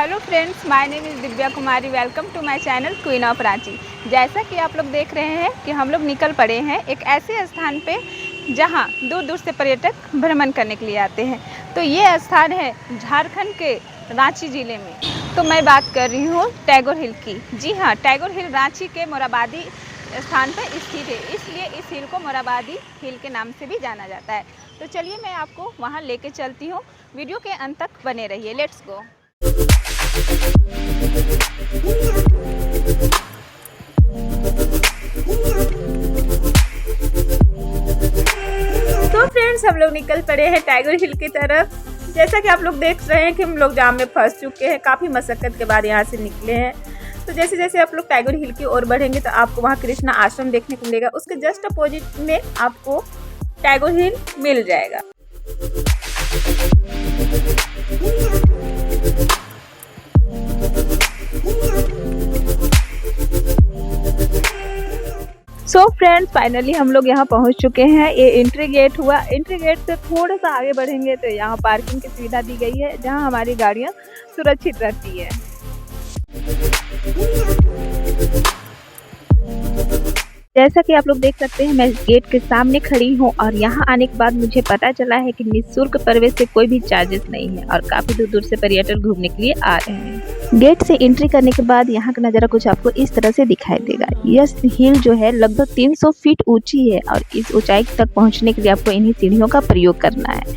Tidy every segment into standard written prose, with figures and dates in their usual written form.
Hello friends, my name is Divya Kumari. Welcome to my channel queen of Ranchi. जैसा कि आप लोग देख रहे हैं कि हम लोग निकल पड़े हैं एक ऐसे स्थान पे जहां दूर दूर से पर्यटक भ्रमण करने के लिए आते हैं। तो ये स्थान है झारखंड के रांची ज़िले में। तो मैं बात कर रही हूँ टैगोर हिल की। जी हाँ, टैगोर हिल रांची के मोराबादी स्थान पर स्थित है, इसलिए इस हिल को मोराबादी हिल के नाम से भी जाना जाता है। तो चलिए मैं आपको वहाँ लेके चलती हूँ। वीडियो के अंत तक बने रहिए। Let's go. तो फ्रेंड्स, हम लोग निकल पड़े हैं टैगोर हिल की तरफ। जैसा कि आप लोग देख रहे हैं कि हम लोग जाम में फंस चुके हैं। काफ़ी मशक्कत के बाद यहाँ से निकले हैं। तो जैसे जैसे आप लोग टैगोर हिल की ओर बढ़ेंगे तो आपको वहाँ कृष्णा आश्रम देखने को मिलेगा। उसके जस्ट अपोजिट में आपको टैगोर हिल मिल जाएगा। सो फ्रेंड्स, फाइनली हम लोग यहाँ पहुँच चुके हैं। ये एंट्री गेट हुआ। एंट्री गेट से थोड़ा सा आगे बढ़ेंगे तो यहाँ पार्किंग की सुविधा दी गई है, जहाँ हमारी गाड़ियाँ सुरक्षित रहती है। जैसा कि आप लोग देख सकते हैं, मैं गेट के सामने खड़ी हूँ और यहाँ आने के बाद मुझे पता चला है कि निःशुल्क प्रवेश से कोई भी चार्जेस नहीं है और काफ़ी दूर दूर से पर्यटक घूमने के लिए आ रहे हैं। गेट से एंट्री करने के बाद यहाँ का नज़ारा कुछ आपको इस तरह से दिखाई देगा। यह हिल जो है लगभग 300 फीट ऊंची है और इस ऊंचाई तक पहुँचने के लिए आपको इन्हीं सीढ़ियों का प्रयोग करना है।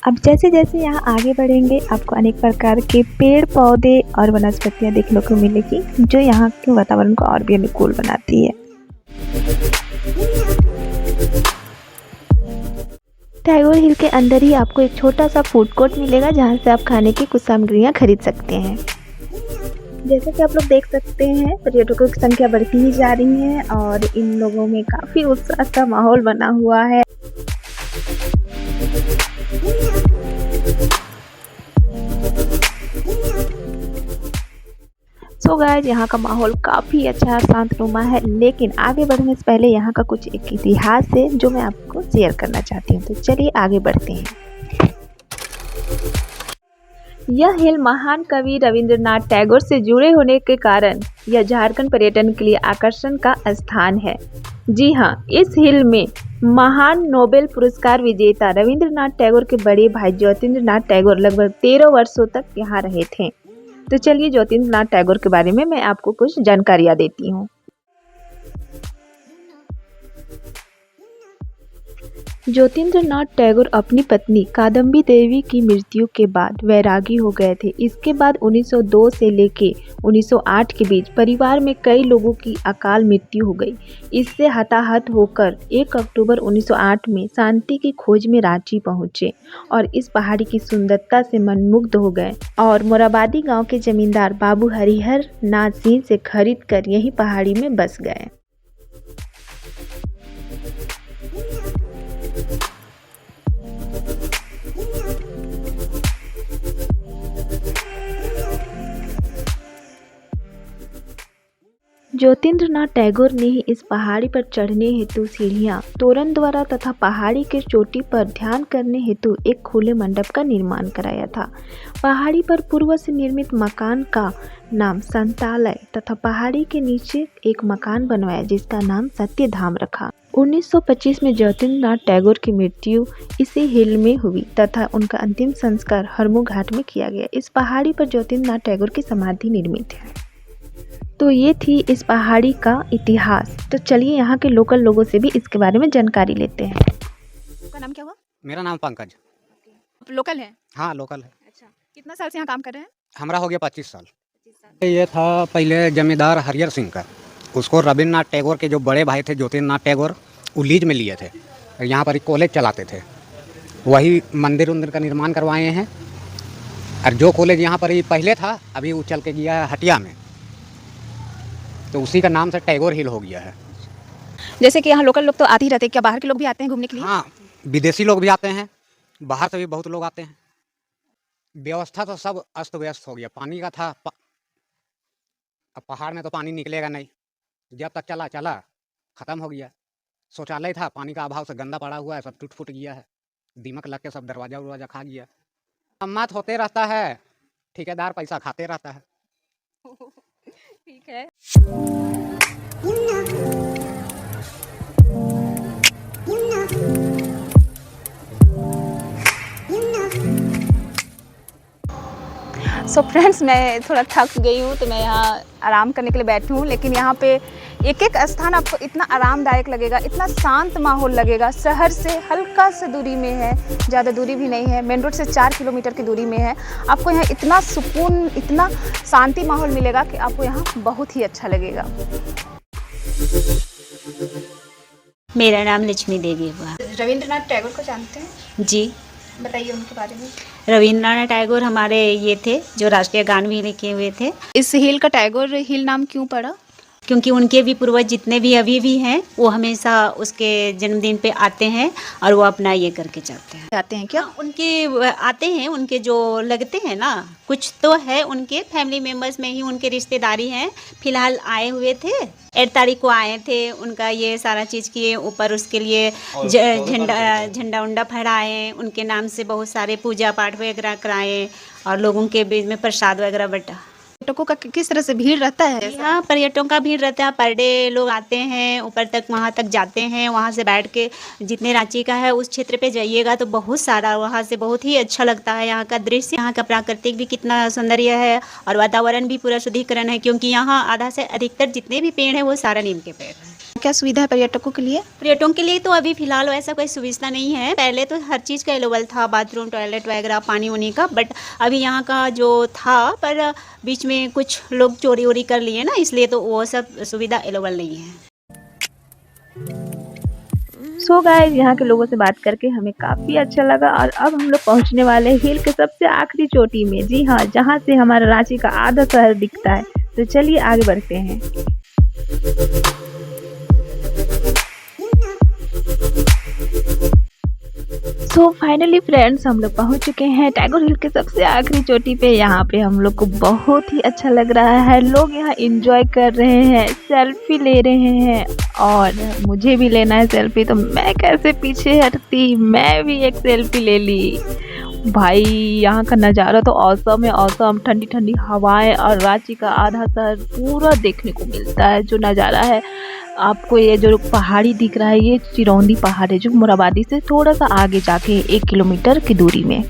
अब जैसे जैसे यहाँ आगे बढ़ेंगे आपको अनेक प्रकार के पेड़ पौधे और वनस्पतियाँ देखने को मिलेगी, जो यहाँ के वातावरण को और भी अनुकूल बनाती है। टैगोर हिल के अंदर ही आपको एक छोटा सा फूड कोर्ट मिलेगा, जहाँ से आप खाने की कुछ सामग्रियाँ खरीद सकते हैं। जैसा कि आप लोग देख सकते हैं, पर्यटकों की संख्या बढ़ती ही जा रही है और इन लोगों में काफ़ी उत्साह का माहौल बना हुआ है। सो गाइस, यहाँ का माहौल काफ़ी अच्छा शांतनुमा है, लेकिन आगे बढ़ने से पहले यहाँ का कुछ एक इतिहास है जो मैं आपको शेयर करना चाहती हूँ। तो चलिए आगे बढ़ते हैं। यह हिल महान कवि रविंद्रनाथ टैगोर से जुड़े होने के कारण यह झारखंड पर्यटन के लिए आकर्षण का स्थान है। जी हाँ, इस हिल में महान नोबेल पुरस्कार विजेता रविंद्रनाथ टैगोर के बड़े भाई ज्योतिन्द्रनाथ टैगोर लगभग 13 वर्षों तक यहाँ रहे थे। तो चलिए ज्योतिन्द्रनाथ टैगोर के बारे में मैं आपको कुछ जानकारियाँ देती हूँ। ज्योतिन्द्रनाथ टैगोर अपनी पत्नी कादम्बी देवी की मृत्यु के बाद वैरागी हो गए थे। इसके बाद 1902 से लेके 1908 के बीच परिवार में कई लोगों की अकाल मृत्यु हो गई। इससे हताहत होकर 1 अक्टूबर 1908 में शांति की खोज में रांची पहुंचे और इस पहाड़ी की सुंदरता से मनमुग्ध हो गए और मोराबादी गांव के जमींदार बाबू हरिहर नाथ सिंह से खरीद कर यही पहाड़ी में बस गए। ज्योतिन्द्रनाथ टैगोर ने ही इस पहाड़ी पर चढ़ने हेतु सीढ़ियां तोरण द्वारा तथा पहाड़ी के चोटी पर ध्यान करने हेतु एक खुले मंडप का निर्माण कराया था। पहाड़ी पर पूर्व से निर्मित मकान का नाम संतालय तथा पहाड़ी के नीचे एक मकान बनवाया जिसका नाम सत्यधाम रखा। 1925 में ज्योतिन्द्रनाथ टैगोर की मृत्यु इसी हिल में हुई तथा उनका अंतिम संस्कार हरमू घाट में किया गया। इस पहाड़ी पर ज्योतिन्द्रनाथ टैगोर की समाधि निर्मित है। तो ये थी इस पहाड़ी का इतिहास। तो चलिए यहाँ के लोकल लोगों से भी इसके बारे में जानकारी लेते हैं। आपका नाम क्या हुआ? मेरा नाम पंकज। आप लोकल हैं? हाँ, लोकल है। अच्छा, कितना साल से यहाँ काम कर रहे हैं? हमारा हो गया 25 साल। ये था पहले जमींदार हरिहर सिंह का, उसको रविन्द्रनाथ टैगोर के जो बड़े भाई थे ज्योतिन्द्रनाथ टैगोर, वो लीज में लिए थे। यहाँ पर एक कॉलेज चलाते थे, वही मंदिर उंदिर का निर्माण करवाए हैं। और जो कॉलेज यहाँ पर ही पहले था अभी वो चल के गया है हटिया में, तो उसी का नाम से टैगोर हिल हो गया है। जैसे कि यहाँ लोकल लोग तो आते ही रहते हैं, क्या बाहर के लोग भी आते हैं घूमने के लिए? हाँ, विदेशी लोग भी आते हैं, बाहर से भी बहुत लोग आते हैं। व्यवस्था तो सब अस्त व्यस्त हो गया। पानी का था, अब पहाड़ में तो पानी निकलेगा नहीं, जब तक चला चला ख़त्म हो गया। शौचालय था, पानी का अभाव से गंदा पड़ा हुआ है, सब टूट फूट गया है, दीमक लग के सब दरवाज़ा उरवाजा खा गया। मत होते रहता है, ठेकेदार पैसा खाते रहता है। ठीक है। सो फ्रेंड्स, मैं थोड़ा थक गई हूँ तो मैं यहाँ आराम करने के लिए बैठी हूँ, लेकिन यहाँ पे एक एक स्थान आपको इतना आरामदायक लगेगा, इतना शांत माहौल लगेगा। शहर से हल्का सा दूरी में है, ज़्यादा दूरी भी नहीं है, मेन रोड से 4 किलोमीटर की दूरी में है। आपको यहाँ इतना सुकून, इतना शांति माहौल मिलेगा कि आपको यहाँ बहुत ही अच्छा लगेगा। मेरा नाम लक्ष्मी देवी हुआ। रविंद्रनाथ टैगोर को जानते हैं? जी, बताइए उनके बारे में। रविंद्रनाथ टैगोर हमारे ये थे जो राष्ट्रीय गान भी लिखे हुए थे। इस हिल का टैगोर हिल नाम क्यों पड़ा? क्योंकि उनके भी पूर्वज जितने भी अभी भी हैं वो हमेशा उसके जन्मदिन पे आते हैं और वो अपना ये करके जाते हैं। जाते हैं क्या? उनके आते हैं, उनके जो लगते हैं ना, कुछ तो है उनके फैमिली मेम्बर्स में ही उनके रिश्तेदारी हैं। फिलहाल आए हुए थे, 8 तारीख को आए थे। उनका ये सारा चीज़ किए, ऊपर उसके लिए झंडा उंडा फहराए, उनके नाम से बहुत सारे पूजा पाठ वगैरह कराए और लोगों के बीच में प्रसाद वगैरह बंटा। पर्यटकों का किस तरह से भीड़ रहता है? यहाँ पर्यटकों का भीड़ रहता है, पर डे लोग आते हैं, ऊपर तक वहाँ तक जाते हैं। वहाँ से बैठ के जितने रांची का है उस क्षेत्र पे जाइएगा तो बहुत सारा वहाँ से बहुत ही अच्छा लगता है। यहाँ का दृश्य, यहाँ का प्राकृतिक भी कितना सौंदर्य है और वातावरण भी पूरा शुद्धिकरण है, क्योंकि यहाँ आधा से अधिकतर जितने भी पेड़ हैं वो सारा नीम के पेड़ हैं। क्या सुविधा है पर्यटकों के लिए? पर्यटकों के लिए तो अभी फिलहाल ऐसा कोई सुविधा नहीं है। पहले तो हर चीज़ का अवेलेबल था, बाथरूम, टॉयलेट वगैरह, पानी वानी का, बट अभी यहाँ का जो था, पर बीच में कुछ लोग चोरी वोरी कर लिए ना, इसलिए तो वो सब सुविधा अवेलेबल नहीं है। सो गाइस, यहाँ के लोगों से बात करके हमें काफ़ी अच्छा लगा और अब हम लोग पहुँचने वाले हैं हिल के सबसे आखिरी चोटी में। जी हाँ, जहाँ से हमारा रांची का आधा शहर दिखता है। तो चलिए आगे बढ़ते हैं। सो फाइनली फ्रेंड्स, हम लोग पहुंच चुके हैं टैगोर हिल के सबसे आखिरी चोटी पे। यहाँ पे हम लोग को बहुत ही अच्छा लग रहा है। लोग यहाँ एंजॉय कर रहे हैं, सेल्फी ले रहे हैं और मुझे भी लेना है सेल्फी, तो मैं कैसे पीछे हटती, मैं भी एक सेल्फी ले ली। भाई यहाँ का नज़ारा तो औसम है, औसम। ठंडी ठंडी हवाएं और रांची का आधा शहर पूरा देखने को मिलता है। जो नज़ारा है आपको, ये जो पहाड़ी दिख रहा है, ये चिरौंदी पहाड़ है जो मोराबादी से थोड़ा सा आगे जाके 1 किलोमीटर की दूरी में।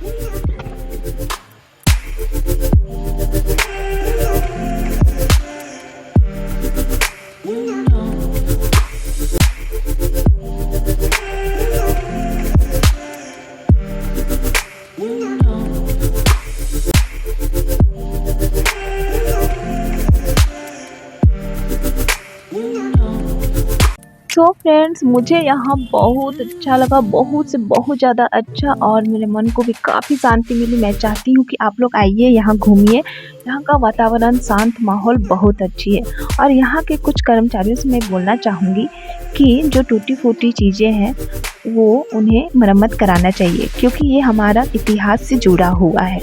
सो फ्रेंड्स, मुझे यहाँ बहुत अच्छा लगा, बहुत से बहुत ज़्यादा अच्छा, और मेरे मन को भी काफ़ी शांति मिली। मैं चाहती हूँ कि आप लोग आइए, यहाँ घूमिए। यहाँ का वातावरण, शांत माहौल बहुत अच्छी है। और यहाँ के कुछ कर्मचारियों से मैं बोलना चाहूँगी कि जो टूटी फूटी चीज़ें हैं वो उन्हें मरम्मत कराना चाहिए, क्योंकि ये हमारा इतिहास से जुड़ा हुआ है।